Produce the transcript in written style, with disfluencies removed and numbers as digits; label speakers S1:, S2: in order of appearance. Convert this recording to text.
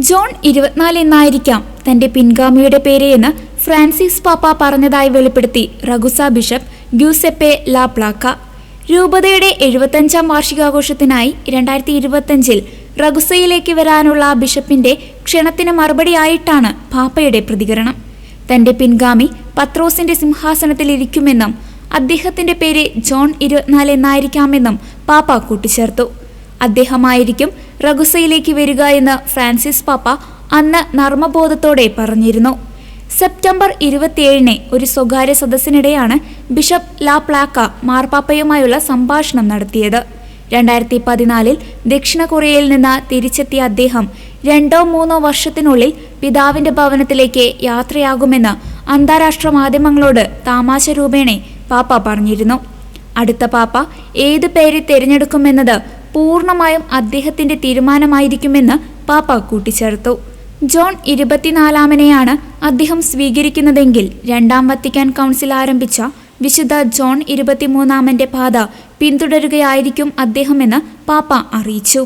S1: John 24 എന്നായിരിക്കാം തന്റെ പിൻഗാമിയുടെ പേര് എന്ന് ഫ്രാൻസിസ് പാപ്പ പറഞ്ഞതായി വെളിപ്പെടുത്തി റഗുസ ബിഷപ്പ് ഗ്യൂസെപ്പെ ലാപ്ലാക്ക. രൂപതയുടെ 75-ാം വാർഷികാഘോഷത്തിനായി 2025-ൽ റഗുസയിലേക്ക് വരാനുള്ള ബിഷപ്പിന്റെ ക്ഷണത്തിന് മറുപടിയായിട്ടാണ് പാപ്പയുടെ പ്രതികരണം. തന്റെ പിൻഗാമി പത്രോസിന്റെ സിംഹാസനത്തിലിരിക്കുമെന്നും അദ്ദേഹത്തിന്റെ പേര് ജോൺ 24 എന്നായിരിക്കാമെന്നും പാപ്പ കൂട്ടിച്ചേർത്തു. അദ്ദേഹമായിരിക്കും റഗുസയിലേക്ക് വരിക എന്ന് ഫ്രാൻസിസ് പാപ്പ അന്ന് നർമ്മബോധത്തോടെ പറഞ്ഞിരുന്നു. സെപ്റ്റംബർ 27-ന് ഒരു സ്വകാര്യ സദസ്സിനിടെയാണ് ബിഷപ്പ് ലാപ്ലാക്ക മാർപ്പാപ്പയുമായുള്ള സംഭാഷണം നടത്തിയത്. 2014-ൽ ദക്ഷിണ കൊറിയയിൽ നിന്ന് തിരിച്ചെത്തിയ അദ്ദേഹം 2-3 വർഷത്തിനുള്ളിൽ പിതാവിന്റെ ഭവനത്തിലേക്ക് യാത്രയാകുമെന്ന് അന്താരാഷ്ട്ര മാധ്യമങ്ങളോട് തമാശ രൂപേണ പാപ്പ പറഞ്ഞിരുന്നു. അടുത്ത പാപ്പ ഏത് പേര് തിരഞ്ഞെടുക്കുമെന്നത് പൂർണ്ണമായും അദ്ദേഹത്തിന്റെ തീരുമാനമായിരിക്കുമെന്ന് പാപ്പ കൂട്ടിച്ചേർത്തു. ജോൺ 24-ാമനെയാണ് അദ്ദേഹം സ്വീകരിക്കുന്നതെങ്കിൽ 2-ാം വത്തിക്കാൻ കൗൺസിൽ ആരംഭിച്ച വിശുദ്ധ ജോൺ 23-ാമന്റെ പാത പിന്തുടരുകയായിരിക്കും അദ്ദേഹമെന്ന് പാപ്പ അറിയിച്ചു.